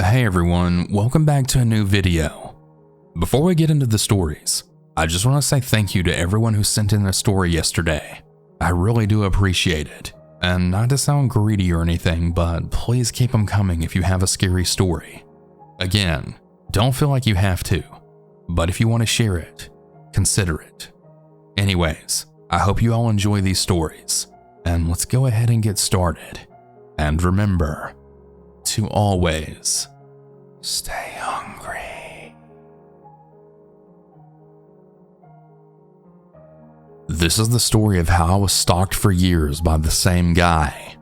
Hey everyone, welcome back to a new video. Before we get into the stories, I just want to say thank you to everyone who sent in a story yesterday. I really do appreciate it. And not to sound greedy or anything, but please keep them coming if you have a scary story. Again, don't feel like you have to, but if you want to share it, consider it. Anyways, I hope you all enjoy these stories, and let's go ahead and get started. And remember to always stay hungry. This is the story of how I was stalked for years by the same guy.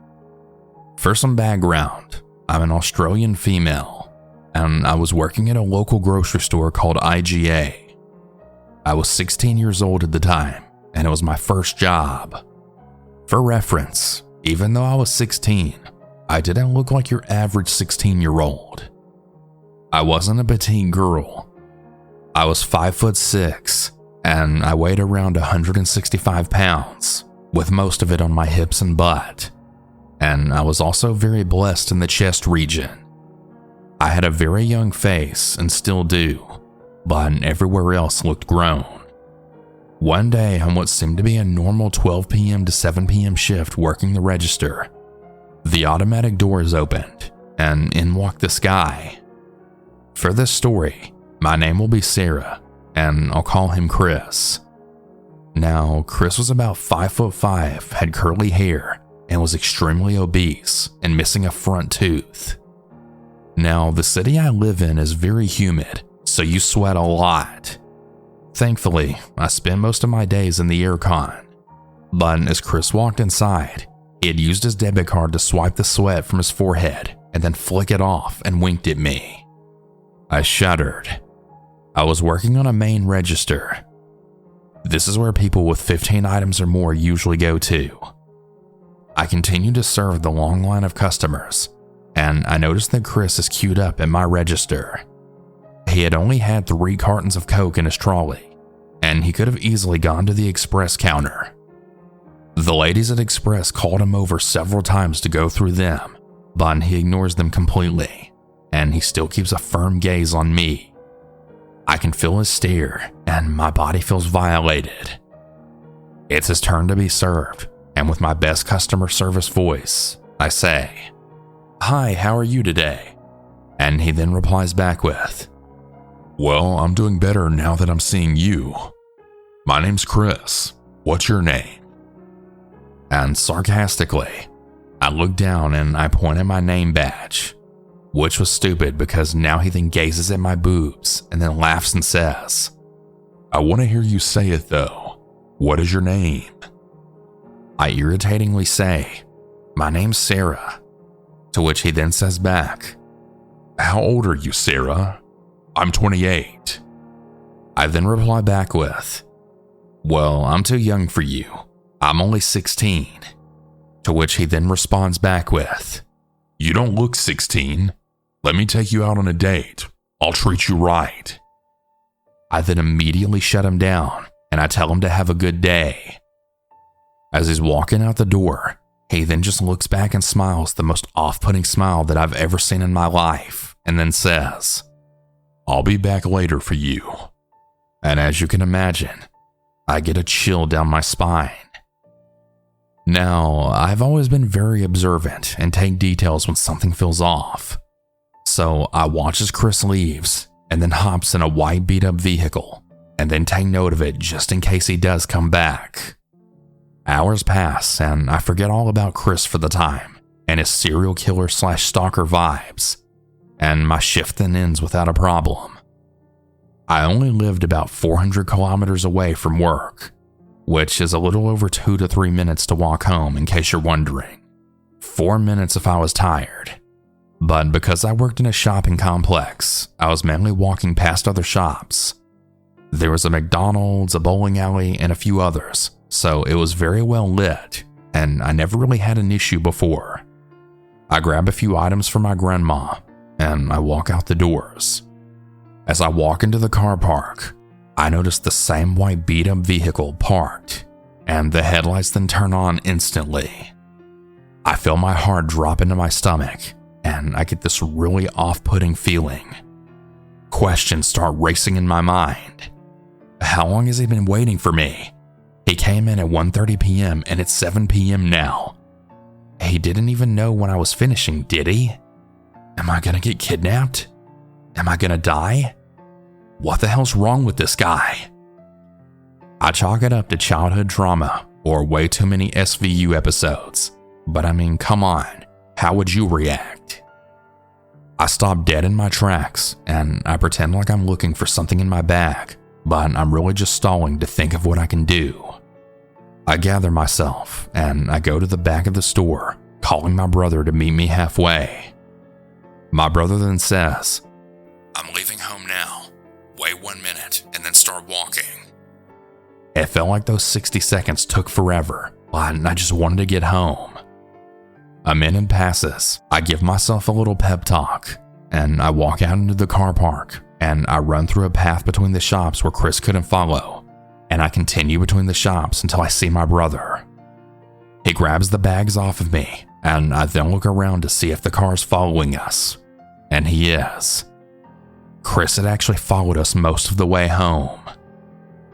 For some background, I'm an Australian female, and I was working at a local grocery store called IGA. I was 16 years old at the time, and it was my first job. For reference, even though I was 16, I didn't look like your average 16-year-old. I wasn't a petite girl. I was 5'6", and I weighed around 165 pounds, with most of it on my hips and butt. And I was also very blessed in the chest region. I had a very young face, and still do, but everywhere else looked grown. One day on what seemed to be a normal 12 p.m. to 7 p.m. shift working the register, the automatic doors opened, and in walked this guy. For this story, my name will be Sarah, and I'll call him Chris. Now, Chris was about 5'5", had curly hair, and was extremely obese and missing a front tooth. Now, the city I live in is very humid, so you sweat a lot. Thankfully, I spend most of my days in the aircon, but as Chris walked inside, he had used his debit card to swipe the sweat from his forehead and then flick it off and winked at me. I shuddered. I was working on a main register. This is where people with 15 items or more usually go to. I continued to serve the long line of customers, and I noticed that Chris is queued up at my register. He had only had 3 cartons of Coke in his trolley, and he could have easily gone to the express counter. The ladies at Express called him over several times to go through them, but he ignores them completely, and he still keeps a firm gaze on me. I can feel his stare, and my body feels violated. It's his turn to be served, and with my best customer service voice, I say, "Hi, how are you today?" And he then replies back with, "Well, I'm doing better now that I'm seeing you. My name's Chris. What's your name?" And sarcastically, I look down and I point at my name badge, which was stupid because now he then gazes at my boobs and then laughs and says, "I want to hear you say it though. What is your name?" I irritatingly say, "My name's Sarah," to which he then says back, "How old are you, Sarah?" "I'm 28. I then reply back with, "Well, I'm too young for you. I'm only 16. To which he then responds back with, "You don't look 16. Let me take you out on a date. I'll treat you right." I then immediately shut him down and I tell him to have a good day. As he's walking out the door, he then just looks back and smiles the most off-putting smile that I've ever seen in my life and then says, "I'll be back later for you." And as you can imagine, I get a chill down my spine. Now, I've always been very observant and take details when something feels off. So I watch as Chris leaves and then hops in a white beat-up vehicle and then take note of it just in case he does come back. Hours pass and I forget all about Chris for the time and his serial killer / stalker vibes, and my shift then ends without a problem. I only lived about 400 kilometers away from work, which is a little over 2 to 3 minutes to walk home in case you're wondering. 4 minutes if I was tired. But because I worked in a shopping complex, I was mainly walking past other shops. There was a McDonald's, a bowling alley, and a few others, so it was very well lit, and I never really had an issue before. I grab a few items for my grandma, and I walk out the doors. As I walk into the car park, I notice the same white beat-up vehicle parked, and the headlights then turn on instantly. I feel my heart drop into my stomach, and I get this really off-putting feeling. Questions start racing in my mind. How long has he been waiting for me? He came in at 1:30 p.m. and it's 7 p.m. now. He didn't even know when I was finishing, did he? Am I gonna get kidnapped? Am I gonna die? What the hell's wrong with this guy? I chalk it up to childhood trauma or way too many SVU episodes. But I mean, come on, how would you react? I stop dead in my tracks and I pretend like I'm looking for something in my bag, but I'm really just stalling to think of what I can do. I gather myself and I go to the back of the store, calling my brother to meet me halfway. My brother then says, "I'm leaving home now. Wait 1 minute and then start walking." It felt like those 60 seconds took forever, but I just wanted to get home. A minute passes, I give myself a little pep talk, and I walk out into the car park, and I run through a path between the shops where Chris couldn't follow, and I continue between the shops until I see my brother. He grabs the bags off of me, and I then look around to see if the car's following us, and he is. Chris had actually followed us most of the way home.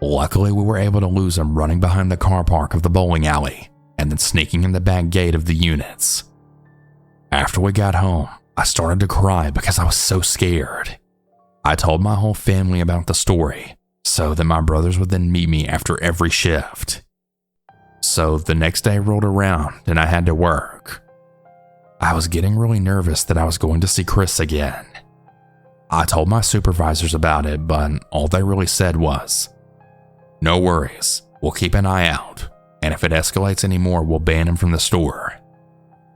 Luckily, we were able to lose him running behind the car park of the bowling alley, and then sneaking in the back gate of the units. After we got home, I started to cry because I was so scared. I told my whole family about the story, so that my brothers would then meet me after every shift. So the next day rolled around and I had to work. I was getting really nervous that I was going to see Chris again. I told my supervisors about it, but all they really said was, "No worries, we'll keep an eye out. And if it escalates anymore, we'll ban him from the store."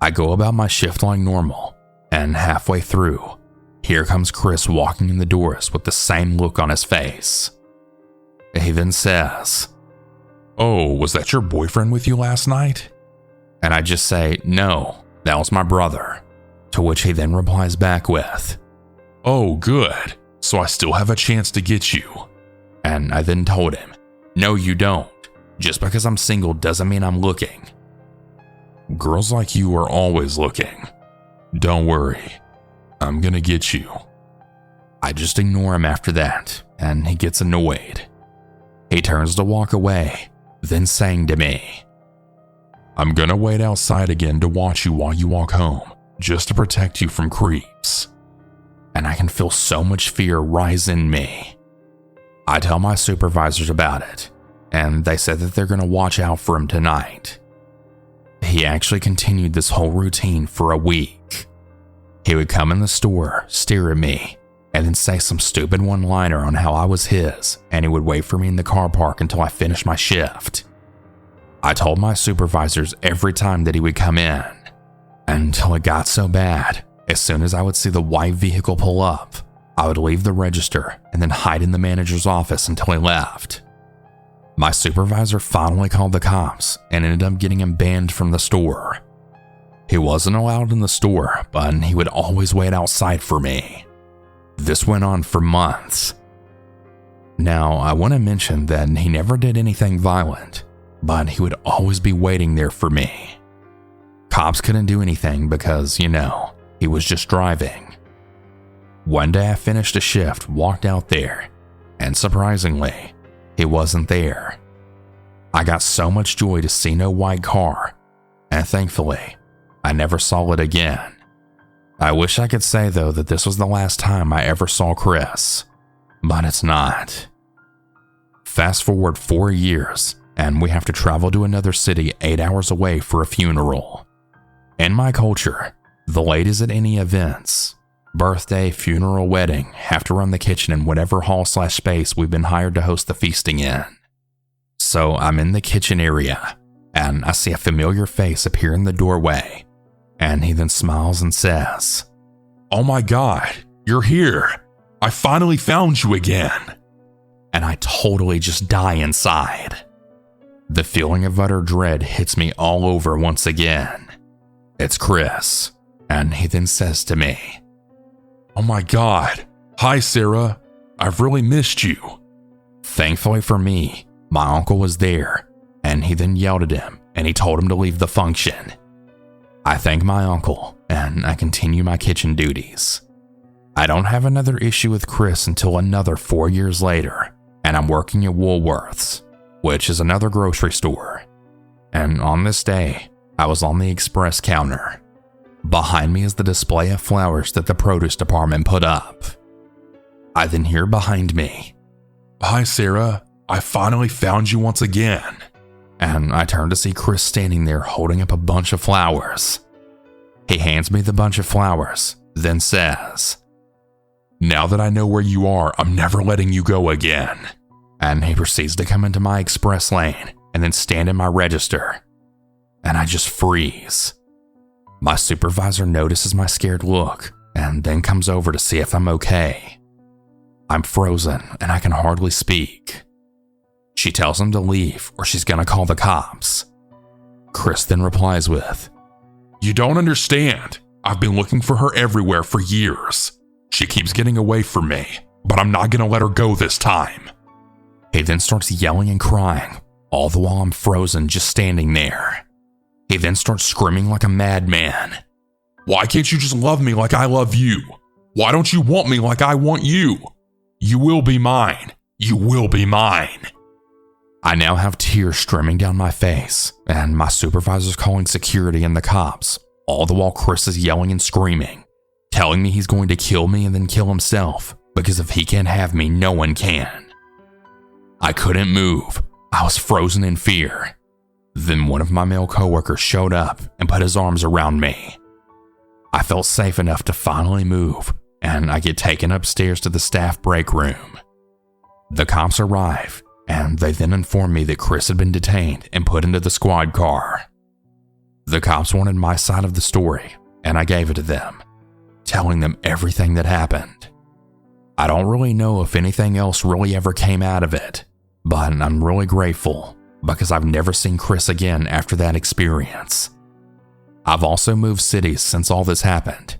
I go about my shift like normal, and halfway through, here comes Chris walking in the doors with the same look on his face. He then says, "Oh, was that your boyfriend with you last night?" And I just say, "No, that was my brother." To which he then replies back with, "Oh, good, so I still have a chance to get you." And I then told him, "No, you don't. Just because I'm single doesn't mean I'm looking. Girls like you are always looking. Don't worry, I'm gonna get you." I just ignore him after that, and he gets annoyed. He turns to walk away, then saying to me, "I'm gonna wait outside again to watch you while you walk home, just to protect you from creeps." And I can feel so much fear rise in me. I tell my supervisors about it, and they said that they're going to watch out for him tonight. He actually continued this whole routine for a week. He would come in the store, stare at me, and then say some stupid one-liner on how I was his, and he would wait for me in the car park until I finished my shift. I told my supervisors every time that he would come in, until it got so bad, as soon as I would see the white vehicle pull up, I would leave the register and then hide in the manager's office until he left. My supervisor finally called the cops and ended up getting him banned from the store. He wasn't allowed in the store, but he would always wait outside for me. This went on for months. Now, I want to mention that he never did anything violent, but he would always be waiting there for me. Cops couldn't do anything because, he was just driving. One day I finished a shift, walked out there, and surprisingly, he wasn't there. I got so much joy to see no white car, and thankfully, I never saw it again. I wish I could say though that this was the last time I ever saw Chris, but it's not. Fast forward 4 years, and we have to travel to another city 8 hours away for a funeral. In my culture, the ladies at any events, birthday, funeral, wedding, have to run the kitchen in whatever hall/space we've been hired to host the feasting in. So I'm in the kitchen area, and I see a familiar face appear in the doorway, and he then smiles and says, "Oh my God, you're here. I finally found you again." And I totally just die inside. The feeling of utter dread hits me all over once again. It's Chris, and he then says to me, "Oh my God, hi Sarah, I've really missed you." Thankfully for me, my uncle was there, and he then yelled at him and he told him to leave the function. I thank my uncle, and I continue my kitchen duties. I don't have another issue with Chris until another 4 years later, and I'm working at Woolworths, which is another grocery store. And on this day, I was on the express counter. Behind me is the display of flowers that the produce department put up. I then hear behind me, "Hi Sarah, I finally found you once again." And I turn to see Chris standing there holding up a bunch of flowers. He hands me the bunch of flowers, then says, "Now that I know where you are, I'm never letting you go again." And he proceeds to come into my express lane and then stand in my register. And I just freeze. My supervisor notices my scared look and then comes over to see if I'm okay. I'm frozen and I can hardly speak. She tells him to leave or she's gonna call the cops. Chris then replies with, "You don't understand. I've been looking for her everywhere for years. She keeps getting away from me, but I'm not gonna let her go this time." He then starts yelling and crying, all the while I'm frozen just standing there. He then starts screaming like a madman. "Why can't you just love me like I love you? Why don't you want me like I want you? You will be mine. You will be mine." I now have tears streaming down my face, and my supervisor's calling security and the cops, all the while Chris is yelling and screaming, telling me he's going to kill me and then kill himself, because if he can't have me, no one can. I couldn't move. I was frozen in fear. Then one of my male coworkers showed up and put his arms around me. I felt safe enough to finally move, and I get taken upstairs to the staff break room. The cops arrive, and they then inform me that Chris had been detained and put into the squad car. The cops wanted my side of the story, and I gave it to them, telling them everything that happened. I don't really know if anything else really ever came out of it, but I'm really grateful because I've never seen Chris again after that experience. I've also moved cities since all this happened.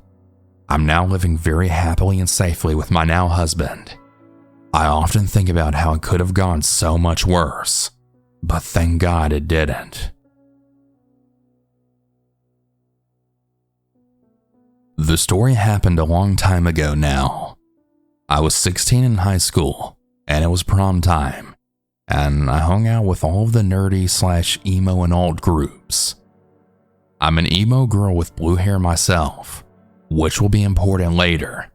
I'm now living very happily and safely with my now husband. I often think about how it could have gone so much worse, but thank God it didn't. The story happened a long time ago now. I was 16 in high school, and it was prom time, and I hung out with all of the nerdy/emo and alt groups. I'm an emo girl with blue hair myself, which will be important later.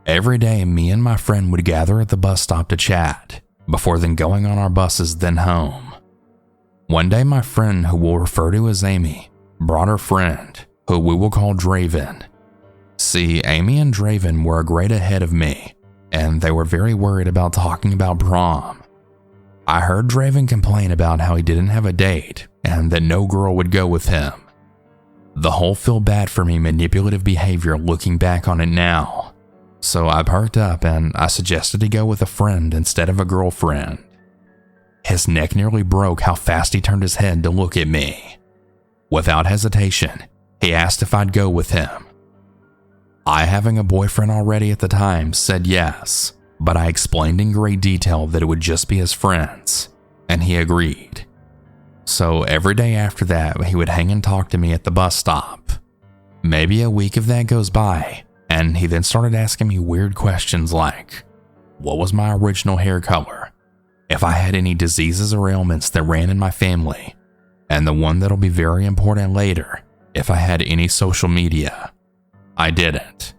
Every day, me and my friend would gather at the bus stop to chat, before then going on our buses then home. One day, my friend, who we'll refer to as Amy, brought her friend, who we will call Draven. See, Amy and Draven were a grade ahead of me, and they were very worried about talking about prom. I heard Draven complain about how he didn't have a date and that no girl would go with him. The whole feel bad for me manipulative behavior looking back on it now. So I perked up and I suggested he go with a friend instead of a girlfriend. His neck nearly broke how fast he turned his head to look at me. Without hesitation, he asked if I'd go with him. I, having a boyfriend already at the time, said yes, but I explained in great detail that it would just be as friends, and he agreed. So every day after that, he would hang and talk to me at the bus stop. Maybe a week of that goes by, and he then started asking me weird questions like, what was my original hair color, if I had any diseases or ailments that ran in my family, and the one that'll be very important later, if I had any social media. I didn't.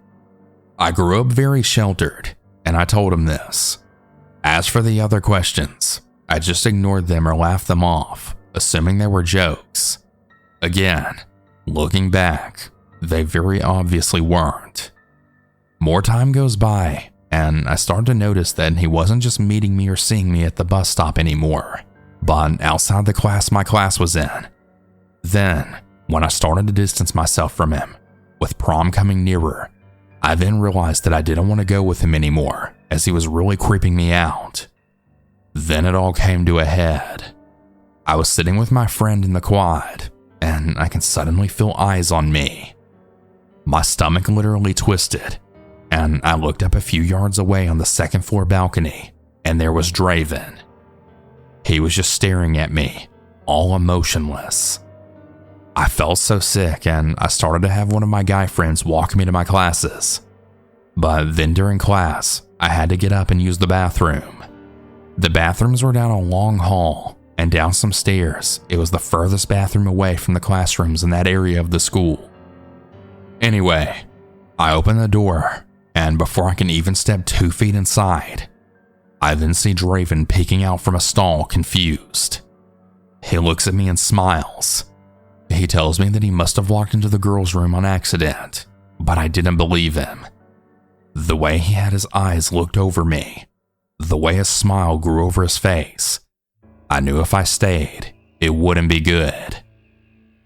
I grew up very sheltered, and I told him this. As for the other questions, I just ignored them or laughed them off, assuming they were jokes. Again, looking back, they very obviously weren't. More time goes by, and I start to notice that he wasn't just meeting me or seeing me at the bus stop anymore, but outside the class my class was in. Then, when I started to distance myself from him, with prom coming nearer, I then realized that I didn't want to go with him anymore, as he was really creeping me out. Then it all came to a head. I was sitting with my friend in the quad, and I can suddenly feel eyes on me. My stomach literally twisted, and I looked up a few yards away on the second floor balcony, and there was Draven. He was just staring at me, all emotionless. I felt so sick and I started to have one of my guy friends walk me to my classes. But then during class, I had to get up and use the bathroom. The bathrooms were down a long hall and down some stairs. It was the furthest bathroom away from the classrooms in that area of the school. Anyway, I open the door, and before I can even step 2 feet inside, I then see Draven peeking out from a stall, confused. He looks at me and smiles. He tells me that he must have walked into the girls' room on accident, but I didn't believe him. The way he had his eyes looked over me, the way a smile grew over his face, I knew if I stayed, it wouldn't be good.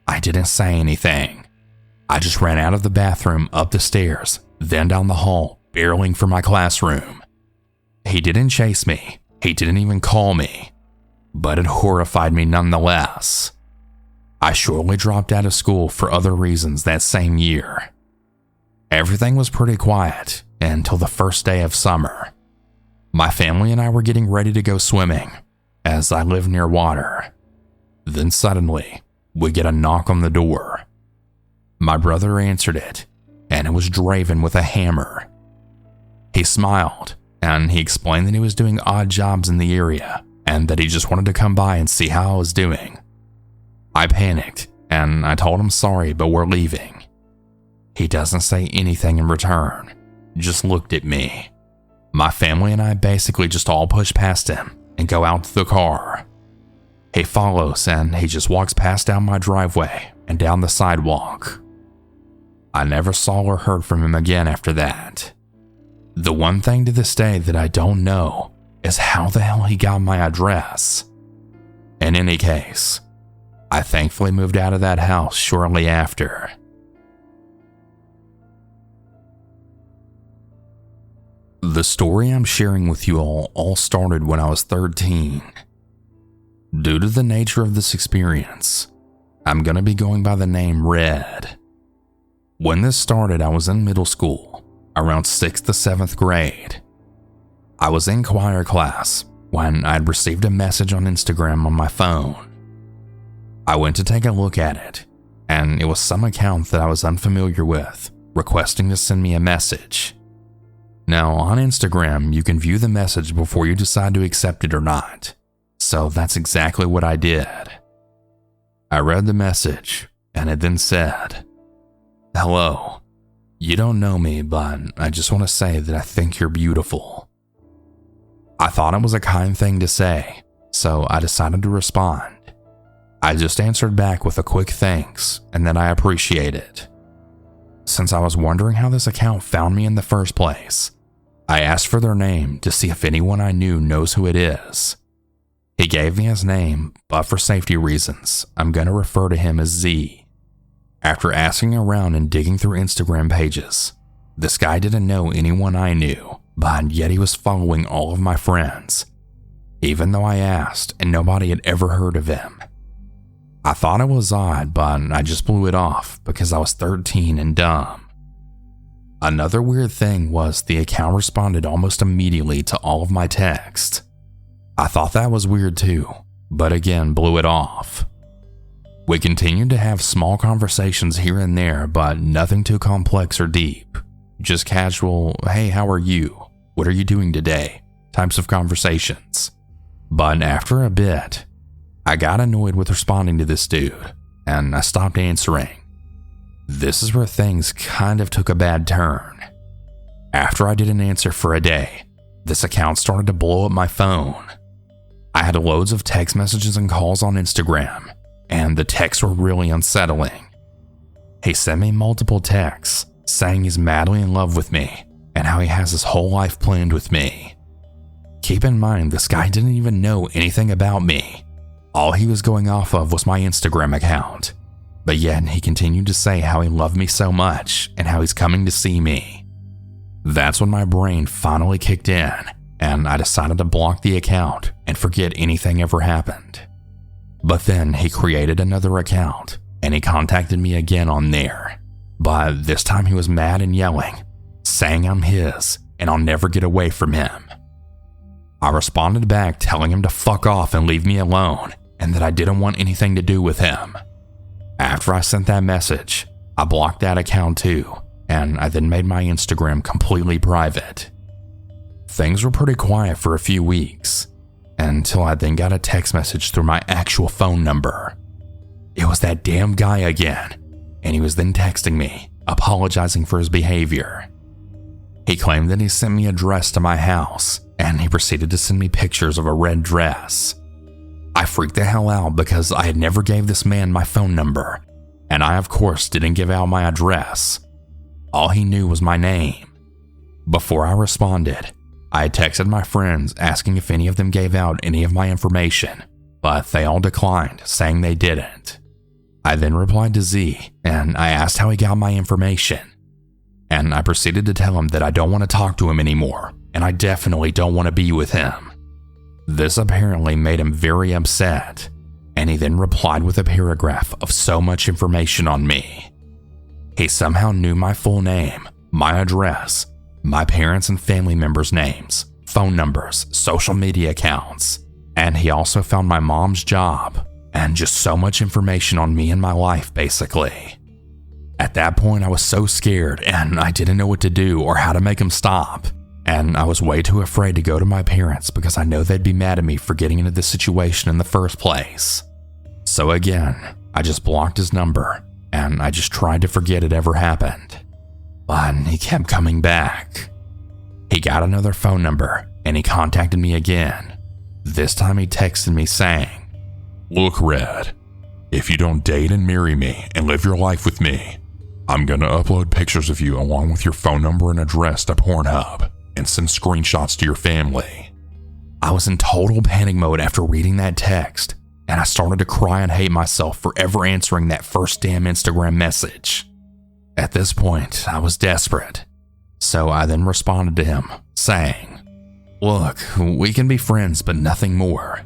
I didn't say anything. I just ran out of the bathroom, up the stairs, then down the hall, barreling for my classroom. He didn't chase me. He didn't even call me. But it horrified me nonetheless. I shortly dropped out of school for other reasons that same year. Everything was pretty quiet until the first day of summer. My family and I were getting ready to go swimming, as I live near water. Then suddenly, we get a knock on the door. My brother answered it, and it was Draven with a hammer. He smiled, and he explained that he was doing odd jobs in the area, and that he just wanted to come by and see how I was doing. I panicked, and I told him sorry, but we're leaving. He doesn't say anything in return, just looked at me. My family and I basically just all push past him and go out to the car. He follows, and he just walks past down my driveway and down the sidewalk. I never saw or heard from him again after that. The one thing to this day that I don't know is how the hell he got my address. In any case, I thankfully moved out of that house shortly after. The story I'm sharing with you all started when I was 13. Due to the nature of this experience, I'm going to be going by the name Red. When this started, I was in middle school, around 6th to 7th grade. I was in choir class when I'd received a message on Instagram on my phone. I went to take a look at it, and it was some account that I was unfamiliar with, requesting to send me a message. Now, on Instagram, you can view the message before you decide to accept it or not, so that's exactly what I did. I read the message, and it then said, "Hello, you don't know me, but I just want to say that I think you're beautiful." I thought it was a kind thing to say, so I decided to respond. I just answered back with a quick thanks and that I appreciate it. Since I was wondering how this account found me in the first place, I asked for their name to see if anyone I knew knows who it is. He gave me his name, but for safety reasons, I'm going to refer to him as Z. After asking around and digging through Instagram pages, this guy didn't know anyone I knew, but yet he was following all of my friends, even though I asked and nobody had ever heard of him. I thought it was odd, but I just blew it off because I was 13 and dumb. Another weird thing was the account responded almost immediately to all of my texts. I thought that was weird too, but again blew it off. We continued to have small conversations here and there, but nothing too complex or deep. Just casual, "Hey, how are you? What are you doing today?" types of conversations. But after a bit, I got annoyed with responding to this dude, and I stopped answering. This is where things kind of took a bad turn. After I didn't answer for a day, this account started to blow up my phone. I had loads of text messages and calls on Instagram, and the texts were really unsettling. He sent me multiple texts saying he's madly in love with me and how he has his whole life planned with me. Keep in mind, this guy didn't even know anything about me. All he was going off of was my Instagram account. But yet he continued to say how he loved me so much and how he's coming to see me. That's when my brain finally kicked in, and I decided to block the account and forget anything ever happened. But then he created another account, and he contacted me again on there. But this time he was mad and yelling, saying I'm his and I'll never get away from him. I responded back telling him to fuck off and leave me alone, and that I didn't want anything to do with him. After I sent that message, I blocked that account too, and I then made my Instagram completely private. Things were pretty quiet for a few weeks, until I then got a text message through my actual phone number. It was that damn guy again, and he was then texting me, apologizing for his behavior. He claimed that he sent me a dress to my house, and he proceeded to send me pictures of a red dress. I freaked the hell out because I had never gave this man my phone number, and I of course didn't give out my address. All he knew was my name. Before I responded, I had texted my friends asking if any of them gave out any of my information, but they all declined, saying they didn't. I then replied to Z, and I asked how he got my information. And I proceeded to tell him that I don't want to talk to him anymore, and I definitely don't want to be with him. This apparently made him very upset, and he then replied with a paragraph of so much information on me. He somehow knew my full name, my address, my parents' and family members' names, phone numbers, social media accounts, and he also found my mom's job, and just so much information on me and my life, basically. At that point, I was so scared, and I didn't know what to do or how to make him stop, and I was way too afraid to go to my parents because I know they'd be mad at me for getting into this situation in the first place. So again, I just blocked his number, and I just tried to forget it ever happened. But he kept coming back. He got another phone number, and he contacted me again. This time he texted me saying, "Look, Red, if you don't date and marry me and live your life with me, I'm gonna upload pictures of you along with your phone number and address to Pornhub and send screenshots to your family." I was in total panic mode after reading that text, and I started to cry and hate myself for ever answering that first damn Instagram message. At this point, I was desperate, so I then responded to him, saying, "Look, we can be friends, but nothing more."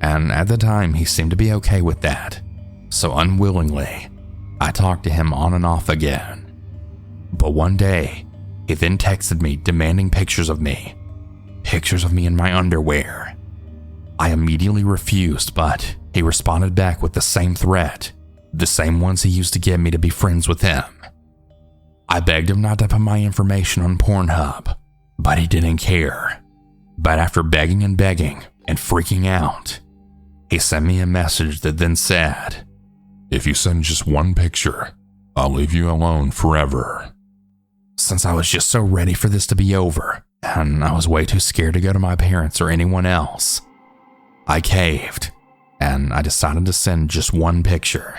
And at the time, he seemed to be okay with that, so unwillingly, I talked to him on and off again. But one day, he then texted me demanding pictures of me in my underwear. I immediately refused, but he responded back with the same threat, the same ones he used to get me to be friends with him. I begged him not to put my information on Pornhub, but he didn't care. But after begging and freaking out, he sent me a message that then said, "If you send just one picture, I'll leave you alone forever." Since I was just so ready for this to be over, and I was way too scared to go to my parents or anyone else, I caved, and I decided to send just one picture.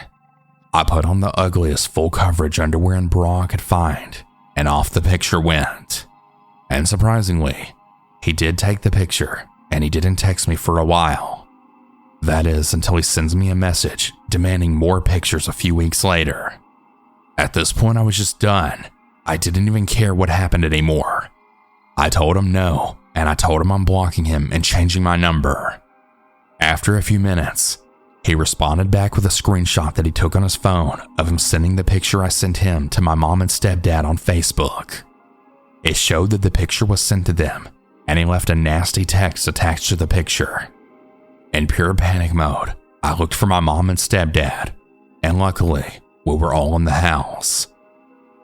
I put on the ugliest full coverage underwear and bra I could find, and off the picture went. And surprisingly, he did take the picture, and he didn't text me for a while. That is, until he sends me a message demanding more pictures a few weeks later. At this point, I was just done. I didn't even care what happened anymore. I told him no, and I told him I'm blocking him and changing my number. After a few minutes, he responded back with a screenshot that he took on his phone of him sending the picture I sent him to my mom and stepdad on Facebook. It showed that the picture was sent to them, and he left a nasty text attached to the picture. In pure panic mode, I looked for my mom and stepdad, and luckily, we were all in the house.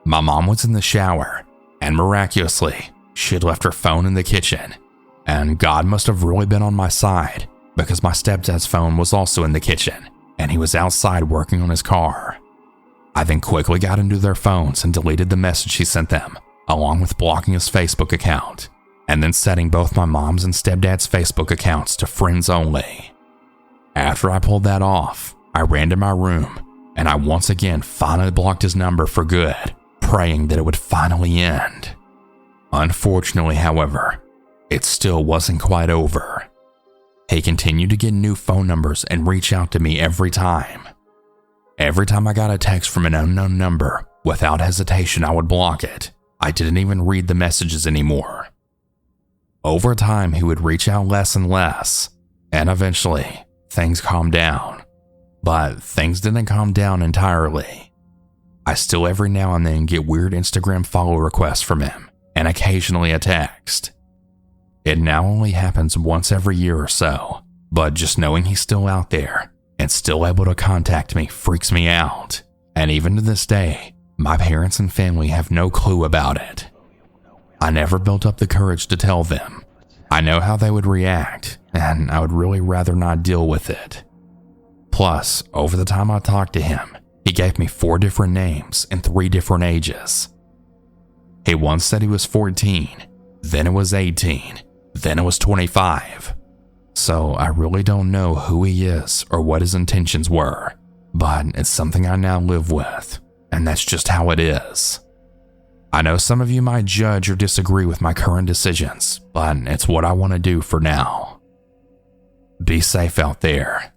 My mom was in the shower, and miraculously, she had left her phone in the kitchen, and God must have really been on my side because my stepdad's phone was also in the kitchen, and he was outside working on his car. I then quickly got into their phones and deleted the message he sent them, along with blocking his Facebook account, and then setting both my mom's and stepdad's Facebook accounts to friends only. After I pulled that off, I ran to my room, and I once again finally blocked his number for good, praying that it would finally end. Unfortunately, however, it still wasn't quite over. He continued to get new phone numbers and reach out to me every time. Every time I got a text from an unknown number, without hesitation I would block it. I didn't even read the messages anymore. Over time, he would reach out less and less, and eventually, things calmed down. But things didn't calm down entirely. I still every now and then get weird Instagram follow requests from him, and occasionally a text. It now only happens once every year or so, but just knowing he's still out there, and still able to contact me freaks me out. And even to this day, my parents and family have no clue about it. I never built up the courage to tell them. I know how they would react, and I would really rather not deal with it. Plus, over the time I talked to him, he gave me 4 different names and 3 different ages. He once said he was 14, then it was 18, then it was 25. So I really don't know who he is or what his intentions were, but it's something I now live with, and that's just how it is. I know some of you might judge or disagree with my current decisions, but it's what I want to do for now. Be safe out there.